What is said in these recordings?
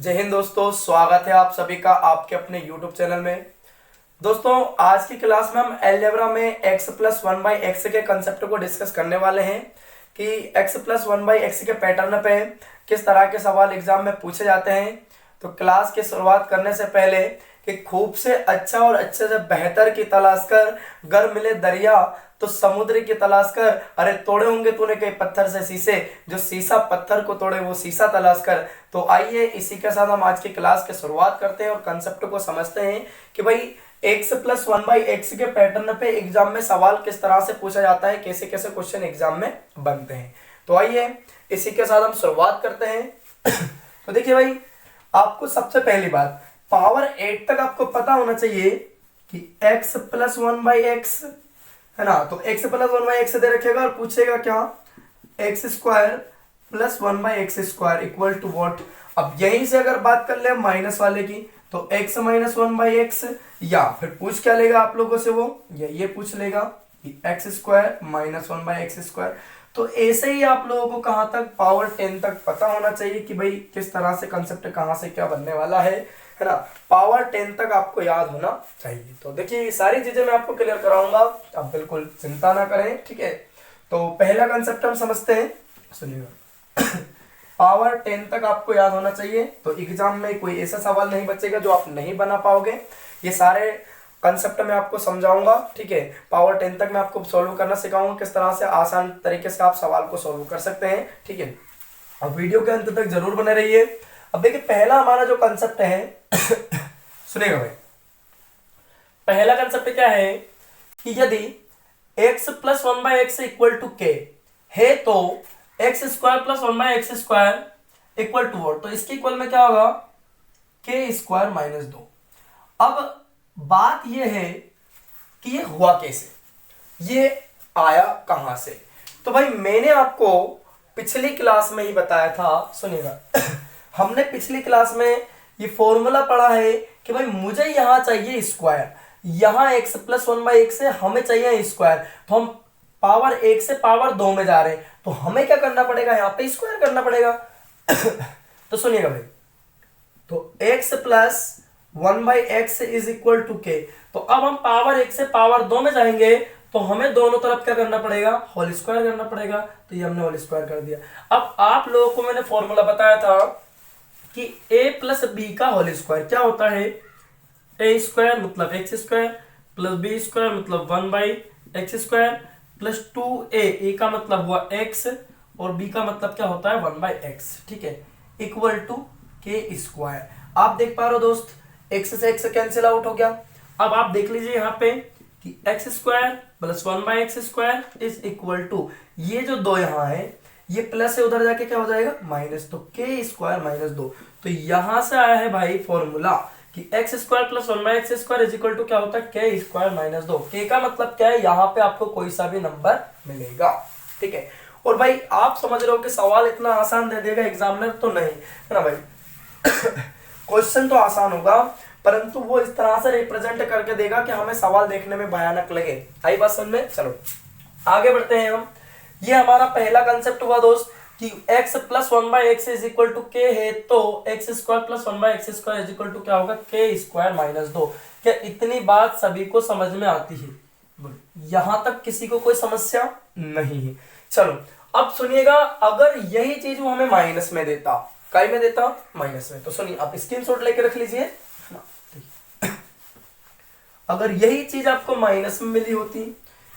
जय हिंद दोस्तों, स्वागत है आप सभी का आपके अपने YouTube चैनल में। दोस्तों आज की क्लास में हम अलजेब्रा में x plus one by x के कंसेप्ट को डिस्कस करने वाले हैं कि x plus one by x के पैटर्न पे किस तरह के सवाल एग्जाम में पूछे जाते हैं। तो क्लास की शुरुआत करने से पहले कि खूब से अच्छा और अच्छे से बेहतर की तलाश कर, गर मिले दरिया तो समुद्र की तलाश कर, अरे तोड़े होंगे तूने कई पत्थर से शीशे, जो शीशा पत्थर को तोड़े वो शीशा तलाश कर। तो आइए इसी के साथ हम आज की क्लास की शुरुआत करते हैं और कंसेप्ट को समझते हैं कि भाई x plus one by x के पैटर्न पे एग्जाम में सवाल किस तरह से पूछा जाता है, कैसे कैसे क्वेश्चन एग्जाम में बनते हैं। तो आइए इसी के साथ हम शुरुआत करते हैं। तो देखिए भाई, आपको सबसे पहली बात पावर 8 तक आपको पता होना चाहिए कि x plus one by x है ना। तो x plus one by x दे रखेगा और पूछेगा क्या, x square plus one by x square equal to what. अब यहीं से अगर बात कर ले माइनस वाले की तो x minus one by x, या फिर पूछ क्या लेगा आप लोगों से वो, या ये पूछ लेगा कि X square minus one by x square. तो ऐसे ही आप लोगों को कहां तक, पावर 10 तक पता होना चाहिए कि भाई किस तरह से कंसेप्ट कहां से क्या बनने वाला है ना। पावर 10 तक आपको याद होना चाहिए। तो देखिए ये सारी चीजें मैं आपको क्लियर कराऊंगा, आप बिल्कुल चिंता ना करें, ठीक है। तो पहला कंसेप्ट हम समझते हैं, सुनिएगा। पावर 10 तक आपको याद होना चाहिए, तो एग्जाम में कोई ऐसा सवाल नहीं बचेगा जो आप नहीं बना पाओगे। ये सारे कंसेप्ट मैं आपको समझाऊंगा, ठीक है। पावर 10 तक मैं आपको सॉल्व करना सिखाऊंगा, किस तरह से आसान तरीके से आप सवाल को सॉल्व कर सकते हैं, ठीक है। अब वीडियो के अंत तक जरूर बने रहिए। अब देखिए पहला हमारा जो कंसेप्ट है सुनेगा भाई, पहला कंसेप्ट क्या है कि यदि x plus one by X equal to K है तो X square plus one by x square equal to what. तो इसके इक्वल में क्या होगा, के स्क्वायर माइनस 2। अब बात यह है कि ये हुआ कैसे, ये आया कहां से। तो भाई मैंने आपको पिछली क्लास में ही बताया था, सुनिएगा। हमने पिछली क्लास में ये फॉर्मूला पढ़ा है कि भाई मुझे यहां चाहिए स्क्वायर, यहां x plus one by x से हमें चाहिए स्क्वायर। तो हम पावर 1 से पावर 2 में जा रहे हैं, तो हमें क्या करना पड़ेगा, यहां पे स्क्वायर करना पड़ेगा। तो सुनिएगा भाई, तो x plus one by X is equal to K. तो अब हम पावर 1 से पावर 2 में जाएंगे तो हमें दोनों तरफ क्या करना पड़ेगा, होल स्क्वायर करना पड़ेगा। तो ये हमने होल स्क्वायर कर दिया। अब आप लोगों को मैंने फॉर्मूला बताया था कि a प्लस बी का होल स्क्वायर क्या होता है, ए स्क्वायर मतलब x square plus B square मतलब one by x square plus 2a का मतलब हुआ x और b का मतलब क्या होता है, वन बाई एक्स, ठीक है, इक्वल टू के स्क्वायर। आप देख पा रहे हो दोस्त, x से x कैंसिल आउट हो गया। अब आप देख लीजिए यहाँ पे कि X square plus one by x square is equal to, ये जो दो यहाँ है ये प्लस है, उधर जाके क्या हो जाएगा माइनस, तो के स्क्वायर माइनस 2। तो यहां से आया है भाई फॉर्मूला कि X square plus one by x square is equal to क्या होता है, के स्क्वायर माइनस 2। के का मतलब क्या है, यहाँ पे आपको कोई सा भी नंबर मिलेगा, ठीक है। और भाई आप समझ रहे हो कि सवाल इतना आसान दे देगा एग्जामिनर, तो नहीं है ना भाई। क्वेश्चन तो आसान होगा परंतु वो इस तरह से रिप्रेजेंट करके देगा कि हमें सवाल देखने में भयानक लगे। आई बात समझ में, चलो आगे बढ़ते हैं हम। ये हमारा पहला कंसेप्ट हुआ दोस्त कि x plus one by X is equal to K है तो X square plus one by x square is equal to क्या होगा, के स्क्वायर माइनस 2। क्या इतनी बात सभी को समझ में आती है, यहां तक किसी को कोई समस्या नहीं है। चलो अब सुनिएगा, अगर यही चीज वो हमें माइनस में देता, काय में देता, माइनस में, तो सुनिए आप स्क्रीनशॉट लेके रख लीजिए। अगर यही चीज आपको माइनस में मिली होती,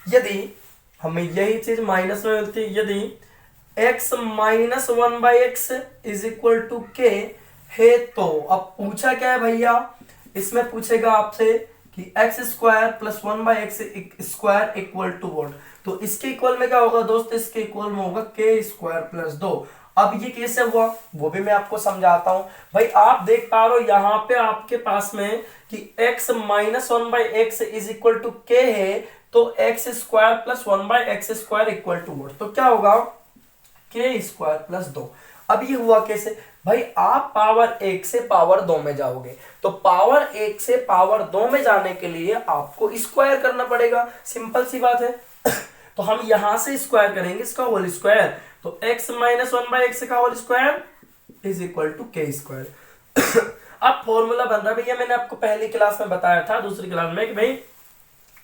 यदि हमें यही चीज माइनस में मिलती, यदि x minus one by X is equal to K है तो अब पूछा क्या है भैया, इसमें पूछेगा आपसे कि X square plus one by x square equal to what. तो इसके इक्वल में क्या होगा दोस्त, इसके इक्वल में होगा के स्क्वायर प्लस 2। अब ये कैसे हुआ वो भी मैं आपको समझाता हूं। भाई आप देख पा रहे हो यहाँ पे आपके पास में कि x minus one by X is equal to K है तो X square plus one by x square equal to what. तो क्या होगा, के स्क्वायर प्लस 2। अब ये हुआ कैसे भाई, आप पावर 1 से पावर 2 में जाओगे तो पावर 1 से पावर 2 में जाने के लिए आपको स्क्वायर करना पड़ेगा, सिंपल सी बात है। तो हम यहां से स्क्वायर करेंगे इसका होल स्क्वायर, तो x minus one by x का whole square is equal to k square. अब फॉर्मूला बन रहा है भैया, मैंने आपको पहली क्लास में बताया था, दूसरी क्लास में, कि भाई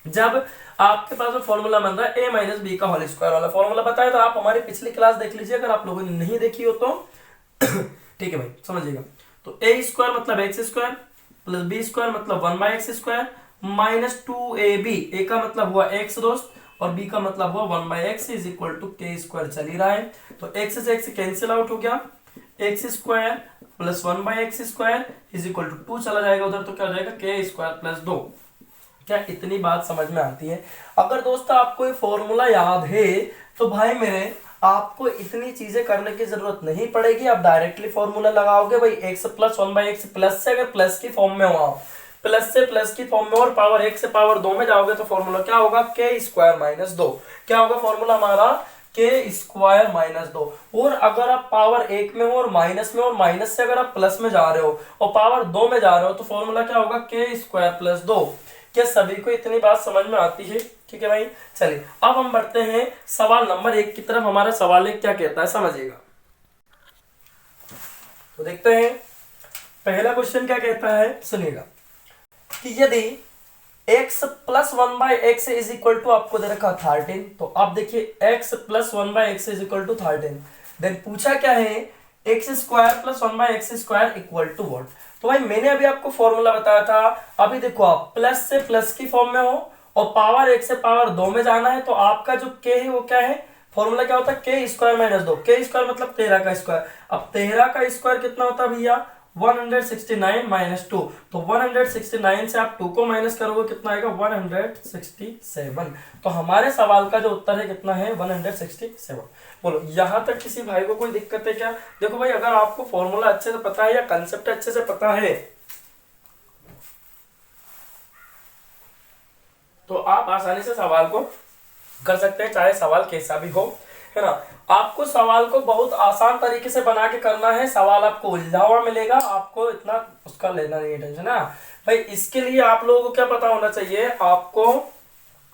जब आपके पास में फॉर्मूला बन रहा है a माइनस बी का होल स्क्वायर वाला फॉर्मूला बताया, तो आप हमारी पिछली क्लास देख लीजिए अगर आप लोगों ने नहीं देखी हो तो। ठीक है भाई, समझिएगा। तो ए स्क्वायर मतलब x square plus B square मतलब 1/x² माइनस 2ab, ए का मतलब हुआ x दोस्त और b का मतलब हुआ 1/x is equal to k square चल ही रहा है। तो x से x कैंसिल आउट हो गया, X square plus 1/x² is equal to 2 चला जाएगा उधर, तो क्या हो जाएगा के स्क्वायर प्लस 2। क्या इतनी बात समझ में आती है? अगर दोस्तों आपको ये फॉर्मूला याद है तो भाई मेरे आपको इतनी चीजें करने की जरूरत नहीं पड़ेगी, आप डायरेक्टली फॉर्मूला लगाओगे। भाई x प्लस 1/x प्लस से अगर प्लस की फॉर्म में हो आप, प्लस से प्लस की फॉर्म में और पावर 1 से पावर 2 में जाओगे तो फॉर्मूला क्या होगा, के स्क्वायर माइनस 2। क्या होगा फॉर्मूला हमारा, के स्क्वायर माइनस 2। और अगर आप पावर 1 में हो और माइनस से अगर आप प्लस में जा रहे हो और पावर 2 में जा रहे हो तो फॉर्मूला क्या होगा, के स्क्वायर प्लस 2। क्या सभी को इतनी बात समझ में आती है? ठीक है भाई, चलिए अब हम बढ़ते हैं सवाल नंबर 1 की तरफ। हमारा सवाल 1 क्या कहता है समझिएगा। तो देखते हैं पहला क्वेश्चन क्या कहता है, सुनिएगा कि यदि x plus 1/x is equal to आपको दे रखा 13, तो आप देखिए x plus 1/x is equal to 13, then पूछा क्या है, X square plus 1/x² equal to what. तो भाई मैंने अभी आपको फॉर्मूला बताया था, अभी देखो आप प्लस से प्लस की फॉर्म में हो और पावर 1 से पावर 2 में जाना है, तो आपका जो के है वो क्या है, फॉर्मूला क्या होता है, के स्क्वायर माइनस 2। के स्क्वायर मतलब 13 का स्क्वायर। अब 13 का स्क्वायर कितना होता है भैया, 169 माइनस 2। तो 169 से आप 2 को माइनस करोगे कितना आएगा, 167। तो हमारे सवाल का जो उत्तर है कितना है, 167। बोलो यहां तक किसी भाई को कोई दिक्कत है क्या? देखो भाई अगर आपको फॉर्मूला अच्छे से पता है या कंसेप्ट अच्छे से पता है तो आप आसानी से सवाल को कर सकते हैं, चाहे सवाल कैसा भी हो, है ना। आपको सवाल को बहुत आसान तरीके से बना के करना है, सवाल आपको उलझा हुआ मिलेगा, आपको इतना उसका लेना नहीं है टेंशन ना भाई। इसके लिए आप लोगों को क्या पता होना चाहिए, आपको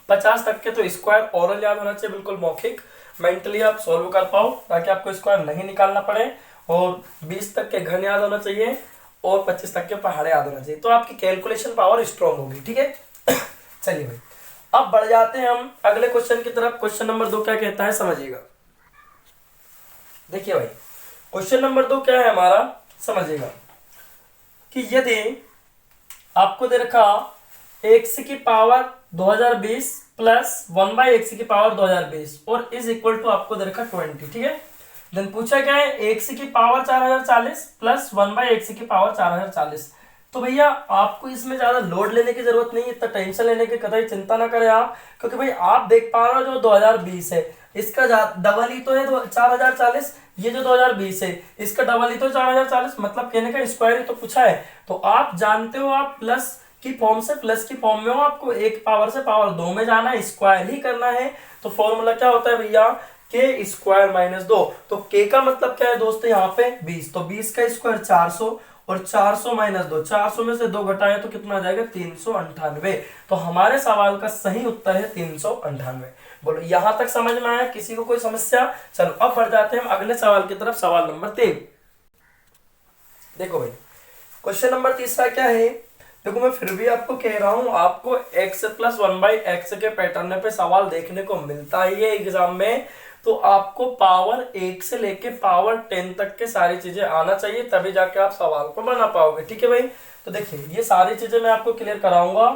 50 तक के तो स्क्वायर ओरल याद होना चाहिए, बिल्कुल मौखिक, मेंटली आप सोल्व कर पाओ ताकि आपको स्क्वायर नहीं निकालना पड़े, और 20 तक के घन याद होना चाहिए और 25 तक के पहाड़े याद होना चाहिए, तो आपकी कैलकुलेशन पावर स्ट्रॉन्ग होगी। ठीक है चलिए भाई अब बढ़ जाते हैं हम अगले क्वेश्चन की तरफ। क्वेश्चन नंबर 2 क्या कहता है समझिएगा। देखिए भाई क्वेश्चन नंबर 2 क्या है हमारा, समझिएगा कि यदि आपको दे रखा x की पावर 2020 प्लस 1/x की पावर 2020 और इज इक्वल टू आपको दे रखा 20। ठीक है, देन पूछा क्या है, x की पावर 4040 प्लस 1/x की पावर 4040। तो भैया आपको इसमें ज्यादा लोड लेने की जरूरत नहीं है, इतना टेंशन लेने की कतई चिंता ना करें आप, क्योंकि भाई आप देख पा रहे हो जो 2020 है इसका डबल ही तो है 4040, ये जो 2020 है इसका डबल ही तो 4040, मतलब कहने का स्क्वायर ही तो पूछा है। तो आप जानते हो आप प्लस की फॉर्म से प्लस की फॉर्म में हो, आपको एक पावर से पावर 2 में जाना है, स्क्वायर ही करना है। तो फॉर्मूला क्या होता है भैया, के स्क्वायर माइनस 2। तो के का मतलब क्या है दोस्तों यहाँ पे 20, तो 20 का स्क्वायर 400 और 400 माइनस 2, 400 में से 2 घटाए तो कितना आ जाएगा 398। तो हमारे सवाल का सही उत्तर है 398। बोलो यहां तक समझ में आया, किसी को कोई समस्या? चलो अब बढ़ जाते हैं हम अगले सवाल की तरफ, सवाल नंबर 3। देखो भाई क्वेश्चन नंबर 3 क्या है, देखो मैं फिर भी आपको कह रहा हूं, आपको x प्लस 1/x के पैटर्न पे सवाल देखने को मिलता ही है एग्जाम में, तो आपको पावर 1 से लेके पावर 10 तक के सारी चीजें आना चाहिए, तभी जाके आप सवाल को बना पाओगे। ठीक है भाई, तो देखिए ये सारी चीजें मैं आपको क्लियर कराऊंगा,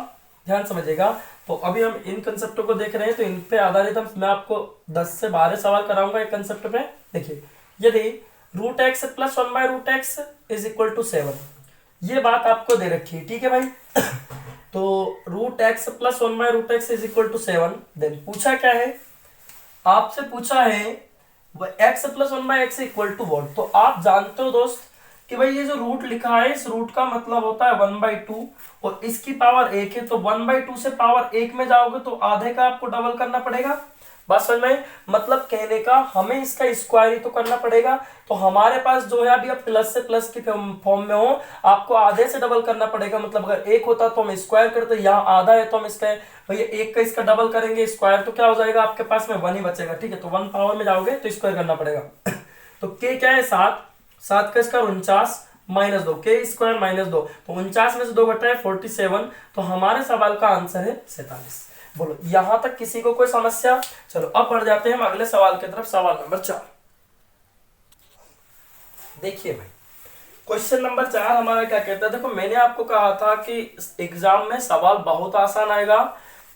ध्यान समझिएगा। तो अभी हम इन कंसेप्टों को देख रहे हैं, तो इन पे आधारित मैं आपको 10 से 12 सवाल कराऊंगा एक कंसेप्ट पे। देखिए यदि √x plus 1/√x is equal to 7, ये बात आपको दे रखी है। ठीक है भाई तो √x plus 1/√x is equal to 7, then पूछा क्या है, आपसे पूछा है x plus 1/x equal to what. तो आप जानते हो दोस्त कि भाई ये जो रूट लिखा है इस रूट का मतलब होता है 1/2 और इसकी पावर 1 है, तो 1/2 से पावर 1 में जाओगे तो आधे का आपको डबल करना पड़ेगा। बात समझ में, मतलब कहने का हमें इसका स्क्वायर ही तो करना पड़ेगा। तो हमारे पास जो है अभी आप प्लस से प्लस की फॉर्म में हो, आपको आधे से डबल करना पड़ेगा, मतलब अगर 1 होता तो हम स्क्वायर करते, यहाँ आधा है तो हम इसका भैया 1 का इसका डबल करेंगे स्क्वायर, तो क्या हो जाएगा आपके पास में 1 ही बचेगा। ठीक है, तो 1 पावर में जाओगे तो स्क्वायर करना पड़ेगा। तो के क्या है 7, 7 का इसका 49 -2, के स्क्वायर -2, तो 49 में से 2 घटाए 47, तो हमारे सवाल का आंसर है 47। बोलो यहां तक किसी को कोई समस्या? चलो अब बढ़ जाते हैं हम अगले सवाल की तरफ, सवाल नंबर 4। देखिए भाई क्वेश्चन नंबर 4 हमारा क्या कहता है। देखो मैंने आपको कहा था कि एग्जाम में सवाल बहुत आसान आएगा,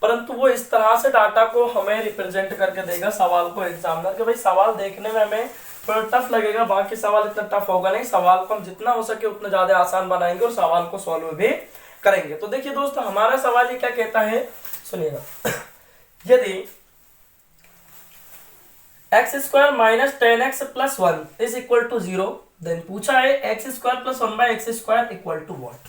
परंतु वो इस तरह से डाटा को हमें रिप्रेजेंट करके देगा सवाल को एग्जामिनर के। भाई सवाल देखने में हमें थोड़ा टफ लगेगा, बाकी सवाल इतना टफ होगा नहीं। सवाल को हम जितना हो सके उतना ज्यादा आसान बनाएंगे और सवाल को सॉल्व भी करेंगे। तो देखिए दोस्तों हमारा सवाल ये क्या कहता है, सुनिएगा। यदि x² - 10x + 1 is equal to 0, then पूछा है x² + 1/x² equal to what.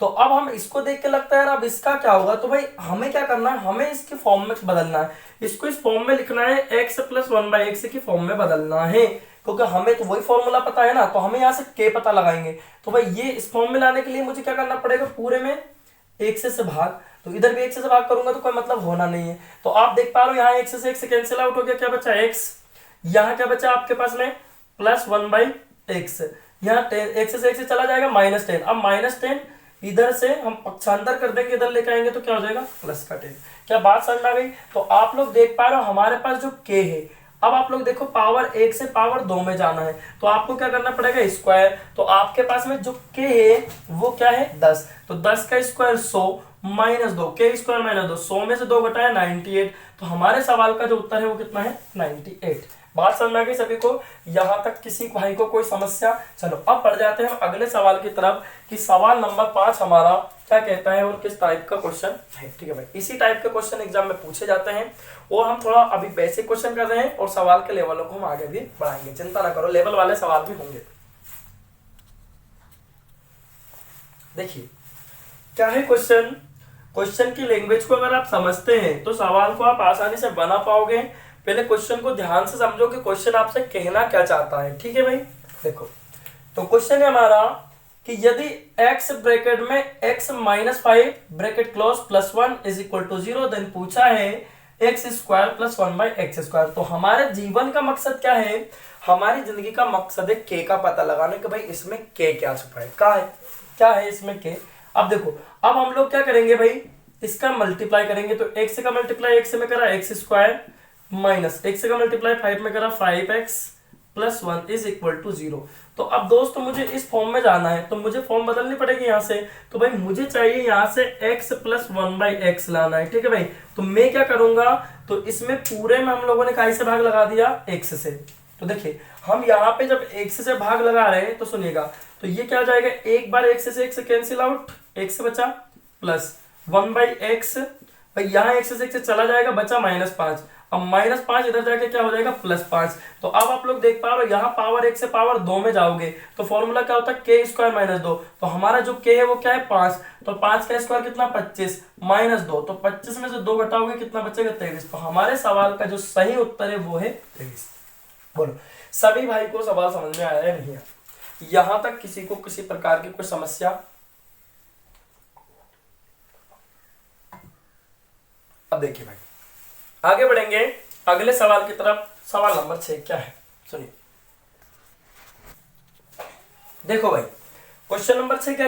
तो अब हम इसको देख के लगता है यार अब इसका क्या होगा, तो भाई हमें क्या करना है, हमें इसके फॉर्म में बदलना है। इसको इस फॉर्म में लिखना है, x + 1/x की फॉर्म में बदलना है, क्योंकि हमें तो वही फॉर्मूला पता है ना। तो हमें यहाँ से k पता लगाएंगे। तो भाई ये इस फॉर्म में लाने के लिए मुझे क्या करना पड़ेगा, पूरे में 1 से भाग, तो इधर भी 1 से भाग करूंगा तो कोई मतलब होना नहीं है। तो आप देख पा रहे हो यहाँ 1 से 1 कैंसिल आउट हो गया, क्या बचा x, यहाँ क्या बचा आपके पास में +1/x, यहाँ 1 से 1 से चला जाएगा -10। अब -10 इधर से हम पक्षांतर कर देंगे, इधर लेकर आएंगे तो क्या हो जाएगा +10। क्या बात समझ में आ गई? तो आप लोग देख पा रहे हो हमारे पास जो k है, अब आप लोग देखो पावर 1 से पावर 2 में जाना है, तो आपको क्या करना पड़ेगा, स्क्वायर। तो आपके पास में जो k है वो क्या है 10, तो 10 का स्क्वायर 100 -2, k स्क्वायर -2, 100 में से 2 घटाया 98। तो हमारे सवाल का जो उत्तर है वो कितना है 98। बात समझ में आ गई सभी को? यहां तक किसी भाई को कोई समस्या? चलो अब बढ़ जाते हैं अगले सवाल की तरफ कि सवाल नंबर 5 हमारा क्या कहता है और किस टाइप का क्वेश्चन है। ठीक है भाई, इसी टाइप के क्वेश्चन एग्जाम में पूछे जाते हैं और हम थोड़ा अभी बेसिक क्वेश्चन कर रहे हैं और सवाल के लेवलों को हम आगे भी बढ़ाएंगे। चिंता ना करो, लेवल वाले सवाल भी होंगे। देखिए क्या है क्वेश्चन। क्वेश्चन की लैंग्वेज को अगर आप समझते हैं तो सवाल को आप आसानी से बना पाओगे। पहले क्वेश्चन को ध्यान से समझो कि क्वेश्चन आपसे कहना क्या चाहता है। ठीक है भाई, देखो तो क्वेश्चन है हमारा कि यदि x ब्रैकेट में x - 5 ब्रैकेट close +1 is equal to 0, then पूछा है x² + 1/x²। तो हमारे जीवन का मकसद क्या है, हमारी जिंदगी का मकसद है k का पता लगाने कि भाई इसमें k क्या छुपा है, क्या है इसमें k। अब देखो अब हम लोग क्या करेंगे भाई, इसका मल्टीप्लाई करेंगे। तो x का मल्टीप्लाई x में करा x² माइनस x का मल्टीप्लाई 5 में करा 5x + 1 इज इक्वल टू 0। तो अब दोस्तों मुझे इस फॉर्म में जाना है, तो मुझे फॉर्म बदलनी पड़ेगी यहाँ से। तो भाई मुझे चाहिए यहाँ से x + 1/x लाना है। ठीक है भाई, तो मैं क्या करूंगा, तो इसमें पूरे में हम लोगों ने काई से भाग लगा दिया, x से। तो देखिए हम यहाँ पे जब x से भाग लगा रहे हैं तो सुनिएगा, तो ये क्या हो जाएगा, एक बार x से x कैंसिल आउट, x बचा +1/x, भाई यहाँ x से चला जाएगा, बचा -5। अब -5 इधर जाके क्या हो जाएगा +5। तो अब आप लोग देख पा रहे हो यहाँ पावर 1 से पावर 2 में जाओगे तो फॉर्मूला क्या होता है, k² - 2। तो हमारा जो k है वो क्या है 5, तो 5 का स्क्वायर कितना 25 -2, तो 25 में से 2 घटाओगे कितना बचेगा 23। तो हमारे सवाल का जो सही उत्तर है वो है 23। बोलो सभी भाई को सवाल समझ में आया है नहीं? यहां तक किसी को किसी प्रकार की कोई समस्या? अब देखिए भाई आगे बढ़ेंगे अगले सवाल की तरफ। सवाल नंबर 6 क्या है, सुनिए। देखो भाई क्वेश्चन नंबर 6 क्या